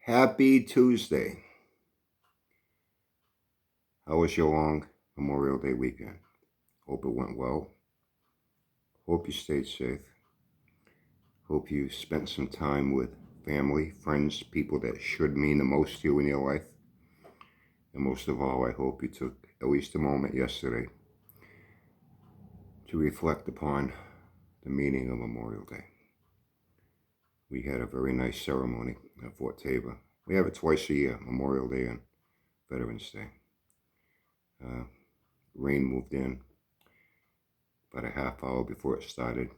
Happy Tuesday. How was your long Memorial Day weekend? Hope it went well. Hope you stayed safe. Hope you spent some time with family, friends, people that should mean the most to you in your life. And most of all, I hope you took at least a moment yesterday to reflect upon the meaning of Memorial Day. We had a very nice ceremony at Fort Taber. We have it twice a year, Memorial Day and Veterans Day. Rain moved in about a half hour before it started.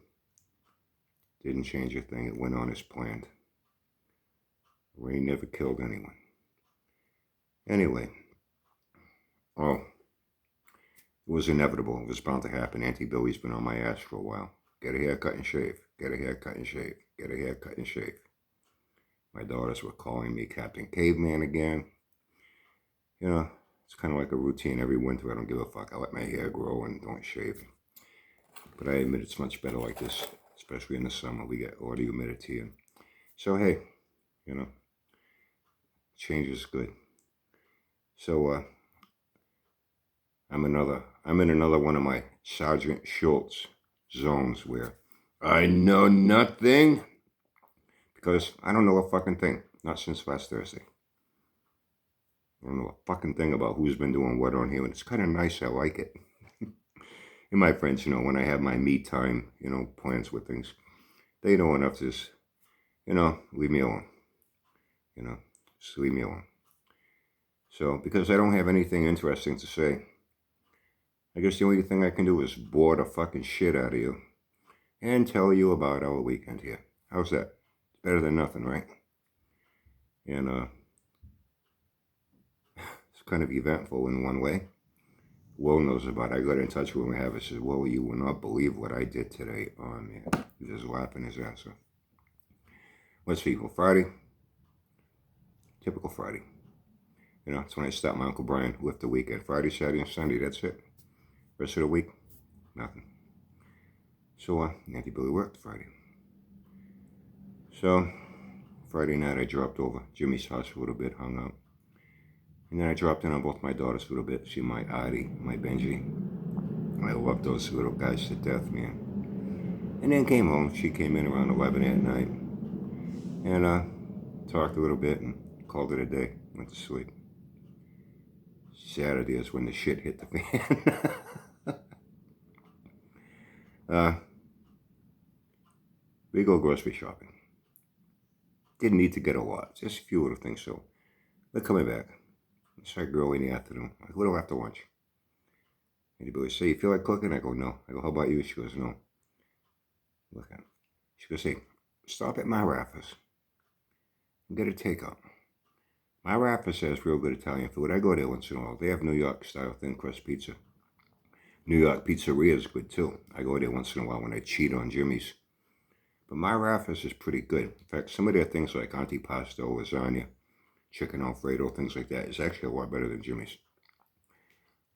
Didn't change a thing. It went on as planned. Rain never killed anyone. Anyway, it was inevitable. It was bound to happen. Auntie Billy's been on my ass for a while. Get a haircut and shave. Get a haircut and shave. Get a haircut and shave. My daughters were calling me Captain Caveman again. You know, it's kind of like a routine every winter. I don't give a fuck. I let my hair grow and don't shave. But I admit it's much better like this, especially in the summer. We get all the humidity. And so, hey, change is good. So, I'm in another one of my Sergeant Schultz zones where I know nothing because I don't know a fucking thing. Not since last Thursday. I don't know a fucking thing about who's been doing what on here, and it's kind of nice. I like it. And my friends, when I have my me time, plans with things, they know enough to just, leave me alone. Just leave me alone. So, because I don't have anything interesting to say, I guess the only thing I can do is bore the fucking shit out of you and tell you about our weekend here. How's that? It's better than nothing, right? And it's kind of eventful in one way. Will knows about it. I got in touch with him and I said, Will, you will not believe what I did today. Oh, man. He's just laughing his ass off. Let's see. Well, Friday. Typical Friday. It's when I stop my Uncle Brian with the weekend. Friday, Saturday, and Sunday. That's it. Rest of the week, nothing. So, Auntie Billy worked Friday. So, Friday night I dropped over Jimmy's house for a little bit, hung out. And then I dropped in on both my daughters for a little bit. See my Audie, my Benji. I love those little guys to death, man. And then came home. She came in around 11 at night. And talked a little bit and called it a day. Went to sleep. Saturday is when the shit hit the fan. We go grocery shopping. Didn't need to get a lot, just a few little things. So we're coming back. It's like early in the afternoon, like a little after lunch. And Billy say, you feel like cooking? I go, no. I go, how about you? She goes, no. Look at him. She goes, hey, stop at my Raffles and get a takeout. My Raffles has real good Italian food. I go there once in a while. They have New York style thin crust pizza. New York pizzeria is good too. I go there once in a while when I cheat on Jimmy's. But my Raffles is pretty good. In fact, some of their things like antipasto, lasagna, chicken Alfredo, things like that is actually a lot better than Jimmy's.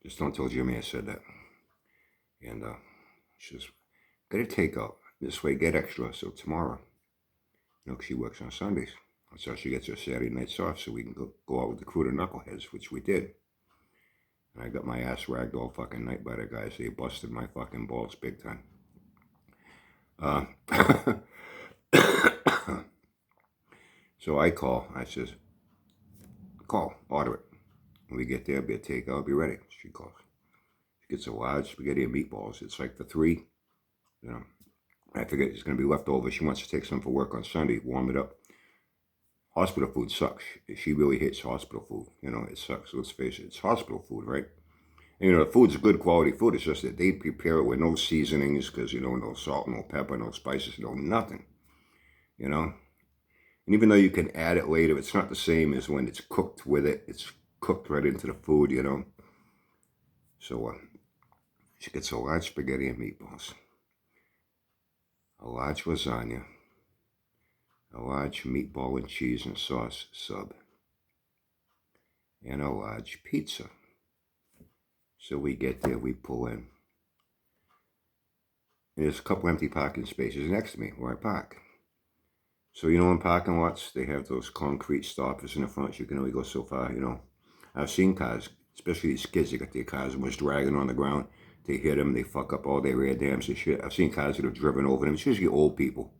Just don't tell Jimmy I said that. And she says, get a takeout. This way, get extra. So tomorrow, because she works on Sundays. That's how she gets her Saturday nights off so we can go out with the crew to Knuckleheads, which we did. And I got my ass ragged all fucking night by the guys. They busted my fucking balls big time. So I call. I says, call, order it. When we get there, be a takeout, I'll be ready. She calls. She gets a large spaghetti and meatballs. It's like for three. I forget it's going to be left over. She wants to take some for work on Sunday, warm it up. Hospital food sucks. She really hates hospital food. It sucks. Let's face it. It's hospital food, right? And, the food's good quality food. It's just that they prepare it with no seasonings because, no salt, no pepper, no spices, no nothing. And even though you can add it later, it's not the same as when it's cooked with it. It's cooked right into the food, So she gets a large spaghetti and meatballs, a large lasagna, a large meatball and cheese and sauce sub, and a large pizza. So we get there, we pull in. And there's a couple empty parking spaces next to me where I park. So, you know, in parking lots, they have those concrete stoppers in the front. You can only go so far, you know. I've seen cars, especially these kids, they got their cars almost dragging on the ground. They hit them, they fuck up all their rear dams and shit. I've seen cars that have driven over them. It's usually old people.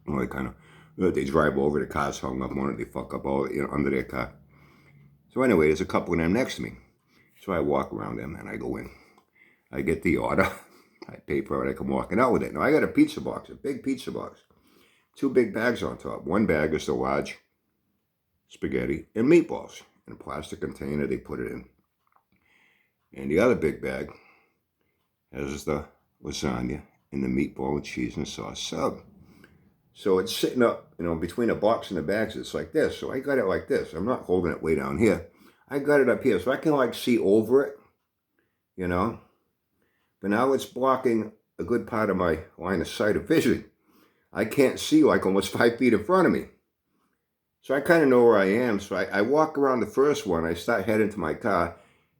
You know, they kind of, they drive over, the car's hung up on it, they fuck up all, you know, under their car. So anyway, there's a couple of them next to me. So I walk around them and I go in. I get the order. I pay for it. I come walking out with it. Now I got a pizza box, a big pizza box. 2 big bags on top. One bag is the large spaghetti and meatballs. In a plastic container, they put it in. And the other big bag has the lasagna and the meatball and cheese and sauce sub. So it's sitting up, you know, between the box and the bags. It's like this. So I got it like this. I'm not holding it way down here. I got it up here. So I can like see over it, you know. But now it's blocking a good part of my line of sight of vision. I can't see like almost 5 feet in front of me. So I kind of know where I am. So I walk around the first one. I start heading to my car.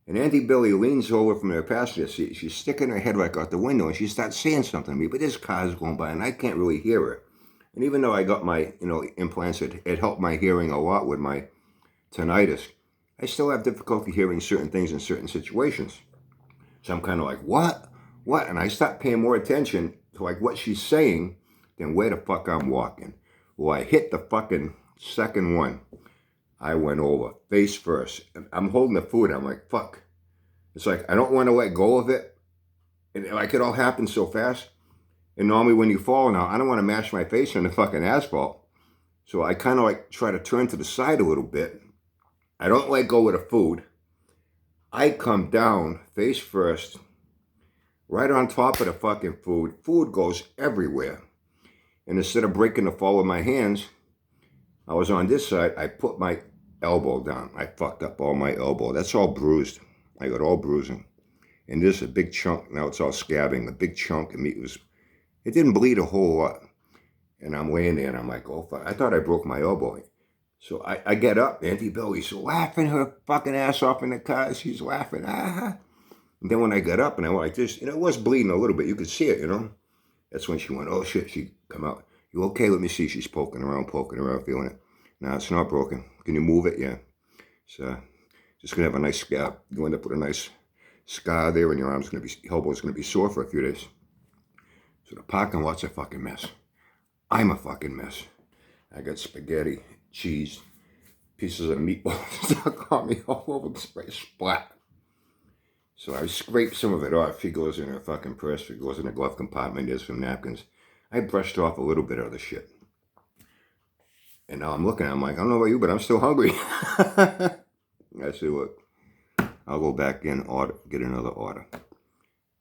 And Auntie Billy leans over from the passenger seat. She's sticking her head like out the window. And she starts saying something to me. But this car's going by and I can't really hear her. And even though I got my, you know, implants, it helped my hearing a lot with my tinnitus. I still have difficulty hearing certain things in certain situations. So I'm kind of like, what? What? And I start paying more attention to like what she's saying than where the fuck I'm walking. Well, I hit the fucking second one. I went over face first. And I'm holding the food. I'm like, fuck. It's like, I don't want to let go of it. And like it all happened so fast. And normally when you fall now, I don't want to mash my face on the fucking asphalt. So I kind of like try to turn to the side a little bit. I don't let go of the food. I come down face first, right on top of the fucking food. Food goes everywhere. And instead of breaking the fall with my hands, I was on this side. I put my elbow down. I fucked up all my elbow. That's all bruised. I got all bruising. And this is a big chunk. Now it's all scabbing. A big chunk of meat was... It didn't bleed a whole lot. And I'm laying there and I'm like, oh, fuck. I thought I broke my elbow. So I get up. Auntie Billy's laughing her fucking ass off in the car. She's laughing. Ah. And then when I got up and I went like this, you know, it was bleeding a little bit. You could see it, you know. That's when she went, oh, shit. She come out. You okay? Let me see. She's poking around, feeling it. No, it's not broken. Can you move it? Yeah. So just going to have a nice scab. You end up with a nice scar there and your arm's going to be, elbow's going to be sore for a few days. So the parking lot's a fucking mess. I'm a fucking mess. I got spaghetti, cheese, pieces of meatball stuck on me all over the place. Splat. So I scraped some of it off. She goes in her fucking purse. She goes in the glove compartment. There's some napkins. I brushed off a little bit of the shit. And now I'm looking. I'm like, I don't know about you, but I'm still hungry. I said, look, I'll go back in, get another order.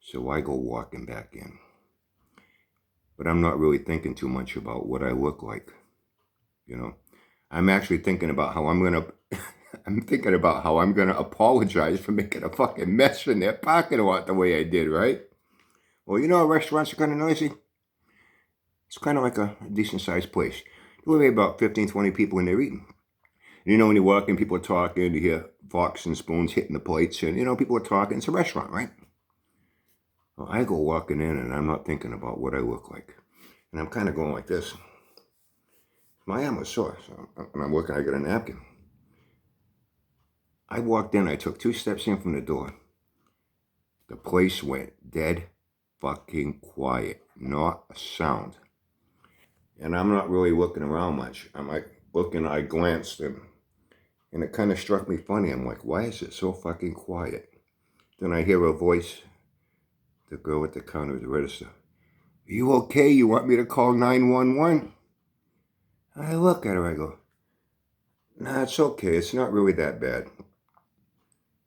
So I go walking back in. But I'm not really thinking too much about what I look like. You know, I'm actually thinking about how I'm thinking about how I'm gonna apologize for making a fucking mess in their parking lot the way I did, right? Well, you know, restaurants are kind of noisy. It's kind of like a decent-sized place. There will be about 15, 20 people in there eating. And you know, when you walk in, people are talking. You hear forks and spoons hitting the plates, and you know, people are talking. It's a restaurant, right? Well, I go walking in, and I'm not thinking about what I look like, and I'm kind of going like this. My arm was sore, so when I'm looking, I got a napkin. I walked in, I took 2 steps in from the door. The place went dead fucking quiet, not a sound. And I'm not really looking around much. I'm like looking, I glanced, and it kind of struck me funny. I'm like, why is it so fucking quiet? Then I hear a voice, the girl at the counter, the register. Are you okay? You want me to call 911? I look at her, I go, nah, it's okay. It's not really that bad.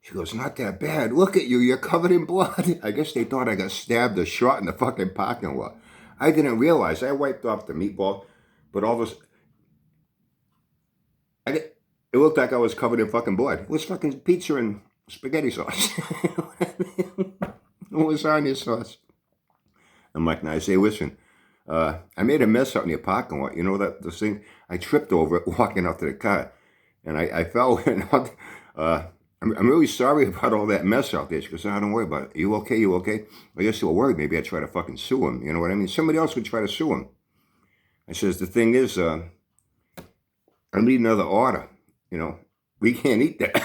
She goes, not that bad. Look at you. You're covered in blood. I guess they thought I got stabbed or shot in the fucking parking lot. I didn't realize. I wiped off the meatball, but all this... It looked like I was covered in fucking blood. It was fucking pizza and spaghetti sauce. Lasagna sauce. I'm like, now I say, listen, I made a mess out in the parking lot. You know that this thing? I tripped over it walking up to the car, and I fell. And I'm really sorry about all that mess out there. She goes, no, don't worry about it. You okay? You okay? I guess you were worried. Maybe I'd try to fucking sue him. You know what I mean? Somebody else would try to sue him. I says, the thing is, I need another order. You know, we can't eat that.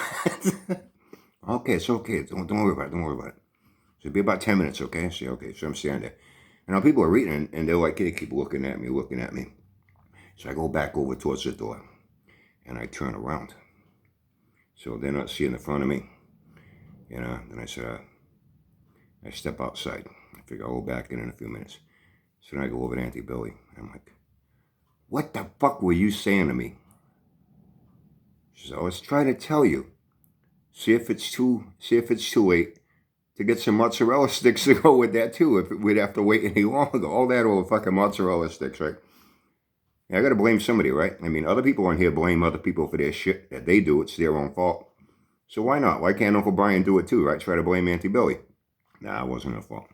Okay, it's okay. Don't worry about it. Don't worry about it. So it'll be about 10 minutes, okay? I say, okay. So I'm standing there. And now people are reading, and they're like, they keep looking at me. So I go back over towards the door, and I turn around. So they're not seeing the front of me. You know, then I said, I step outside. I figure I'll go back in a few minutes. So then I go over to Auntie Billy. I'm like, what the fuck were you saying to me? She says, I was trying to tell you. See if it's too late to get some mozzarella sticks to go with that too. If we'd have to wait any longer, all that over fucking mozzarella sticks, right? Yeah, I gotta blame somebody, right? I mean, other people on here blame other people for their shit that they do. It's their own fault. So why not? Why can't Uncle Brian do it too, right? Try to blame Auntie Billy. Nah, it wasn't her fault.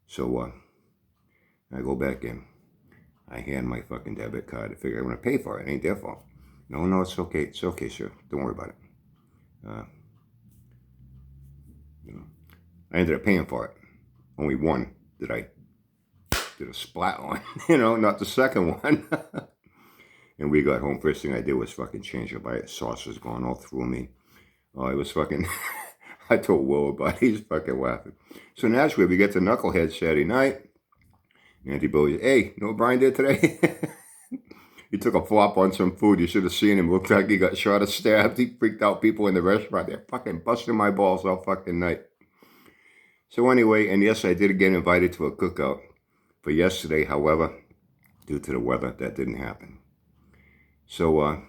So I go back in. I hand my fucking debit card. I figure I'm gonna pay for it. It ain't their fault. No, it's okay. It's okay, sir. Don't worry about it. You know, I ended up paying for it. Only one that I did a splat on, you know, not the second one. And we got home. First thing I did was fucking change it by sauce was going all through me. Oh, it was fucking. I told Will about it. He's fucking laughing. So naturally, we get to Knucklehead Saturday night. Auntie Billy, hey, you know what Brian did today? He took a flop on some food. You should have seen him. Looked like he got shot or stabbed. He freaked out people in the restaurant. They're fucking busting my balls all fucking night. So anyway, and yes, I did get invited to a cookout for yesterday. However, due to the weather, that didn't happen. So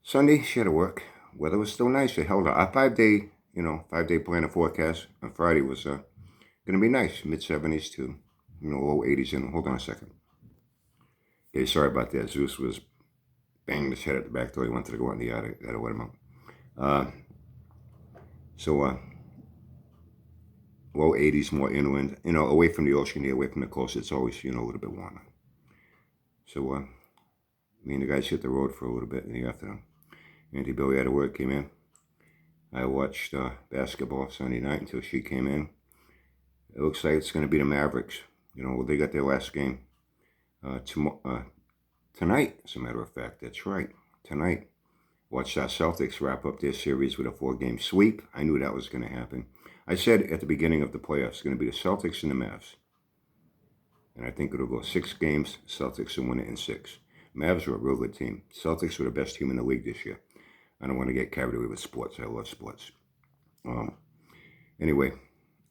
Sunday, she had to work. Weather was still nice. It held our 5-day plan of forecast on Friday was going to be nice. Mid-70s to, low 80s. And hold on a second. Okay, sorry about that. Zeus was banging his head at the back door. He wanted to go out in the yard. I got to let him out. Low 80s, more inland, away from the ocean here, away from the coast. It's always, a little bit warmer. So me and the guys hit the road for a little bit in the afternoon. Auntie Billy had to work, came in. I watched basketball Sunday night until she came in. It looks like it's going to be the Mavericks. They got their last game tonight, as a matter of fact. That's right, tonight. Watched our Celtics wrap up their series with a 4-game sweep. I knew that was going to happen. I said at the beginning of the playoffs, it's going to be the Celtics and the Mavs. And I think it'll go 6 games. Celtics will win it in 6. Mavs are a real good team. Celtics were the best team in the league this year. I don't want to get carried away with sports. I love sports. Anyway,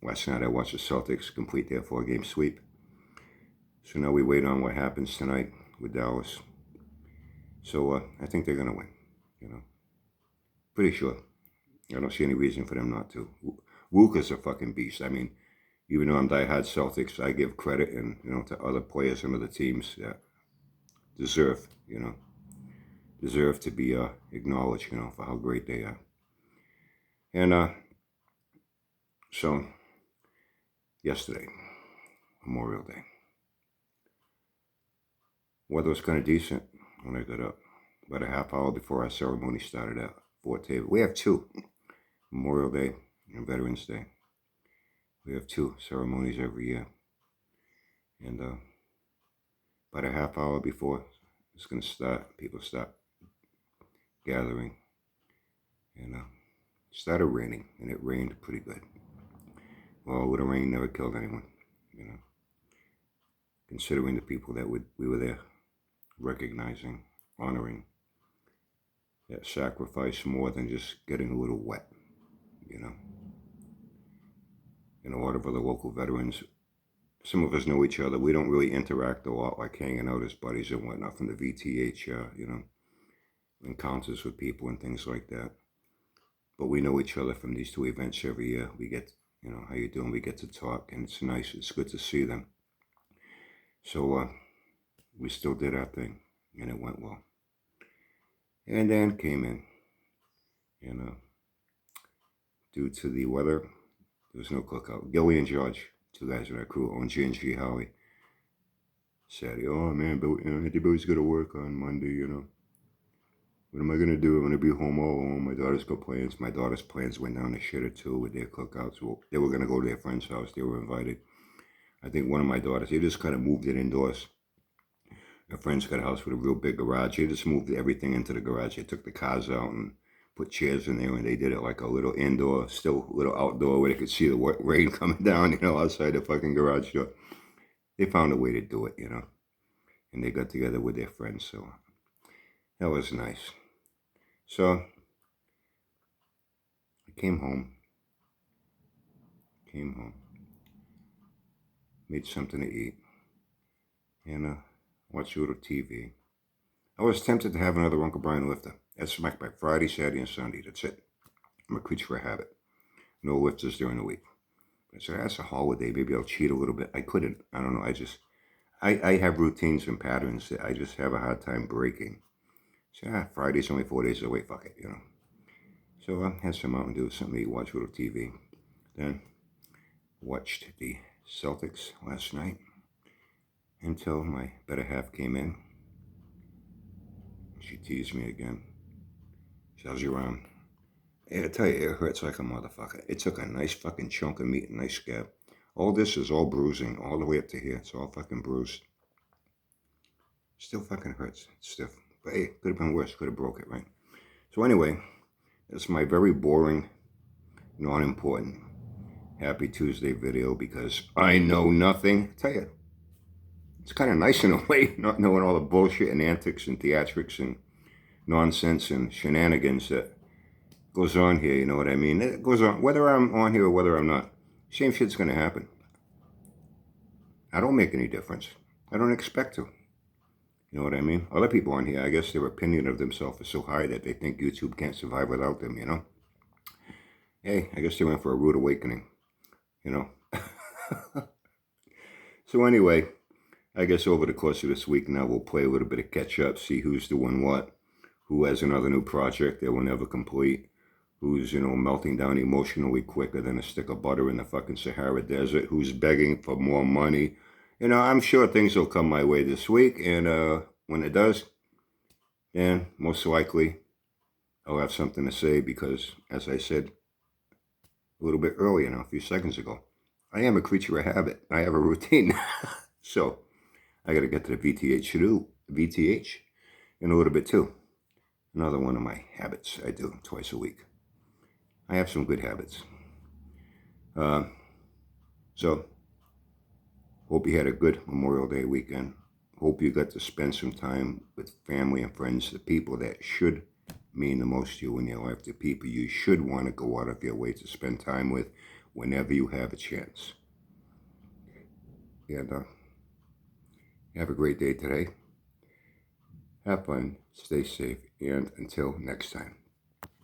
last night I watched the Celtics complete their 4-game sweep. So now we wait on what happens tonight with Dallas. So I think they're going to win, Pretty sure. I don't see any reason for them not to. Luka's a fucking beast. I mean, even though I'm diehard Celtics, I give credit and, to other players and other teams that deserve to be acknowledged, for how great they are. And so yesterday, Memorial Day, weather was kind of decent when I got up. About a half hour before our ceremony started at Fort Taber. We have 2, Memorial Day and Veterans Day. We have 2 ceremonies every year. And about a half hour before it's going to start, people start gathering. And it started raining, and it rained pretty good. Well, with the rain never killed anyone, considering the people that we were there, recognizing, honoring, that sacrifice more than just getting a little wet, And a lot of other local veterans, some of us know each other. We don't really interact a lot, like hanging out as buddies and whatnot from the VTH, encounters with people and things like that. But we know each other from these 2 events every year. We get, how you doing? We get to talk, and it's nice. It's good to see them. So we still did our thing, and it went well. And then came in, due to the weather, there was no cookout. Gilly and George, 2 guys in our crew, own G&G Howie, said, oh man, Auntie Billy's going to work on Monday, What am I going to do? I'm going to be home all alone. My daughter's got plans. My daughter's plans went down the shitter too with their cookouts. Well, they were going to go to their friend's house. They were invited. I think one of my daughters, they just kind of moved it indoors. My friend's got a house with a real big garage. They just moved everything into the garage. They took the cars out and put chairs in there, and they did it like a little indoor, still a little outdoor, where they could see the rain coming down, outside the fucking garage door. They found a way to do it, and they got together with their friends, so that was nice. So I came home, made something to eat, and watched a little TV. I was tempted to have another Uncle Brian lifter. That's my Friday, Saturday, and Sunday. That's it. I'm a creature for habit. No lifters during the week. I said, that's a holiday. Maybe I'll cheat a little bit. I couldn't. I don't know. I have routines and patterns that I just have a hard time breaking. So Friday's only 4 days away. Fuck it, So I had some Mountain Dew, something to eat, watch a little TV. Then watched the Celtics last night until my better half came in. She teased me again. Tells you around. Yeah, I tell you, it hurts like a motherfucker. It took a nice fucking chunk of meat, a nice scab. All this is all bruising, all the way up to here. It's all fucking bruised. Still fucking hurts. It's stiff. But hey, could have been worse. Could have broke it, right? So anyway, it's my very boring, non-important Happy Tuesday video because I know nothing. I tell you, it's kind of nice in a way, not knowing all the bullshit and antics and theatrics and nonsense and shenanigans that goes on here, you know what I mean? It goes on, whether I'm on here or whether I'm not. Same shit's going to happen. I don't make any difference. I don't expect to. You know what I mean? Other people on here, I guess their opinion of themselves is so high that they think YouTube can't survive without them, Hey, I guess they went for a rude awakening, So anyway, I guess over the course of this week now we'll play a little bit of catch up, see who's doing what, who has another new project that will never complete, who's, melting down emotionally quicker than a stick of butter in the fucking Sahara Desert, who's begging for more money. I'm sure things will come my way this week, and when it does, then most likely I'll have something to say because, as I said a little bit earlier now, a few seconds ago, I am a creature of habit. I have a routine. So I got to get to the VTH in a little bit too. Another one of my habits I do twice a week. I have some good habits. So hope you had a good Memorial Day weekend. Hope you got to spend some time with family and friends, the people that should mean the most to you in your life, the people you should want to go out of your way to spend time with whenever you have a chance. And have a great day today. Have fun, stay safe, and until next time.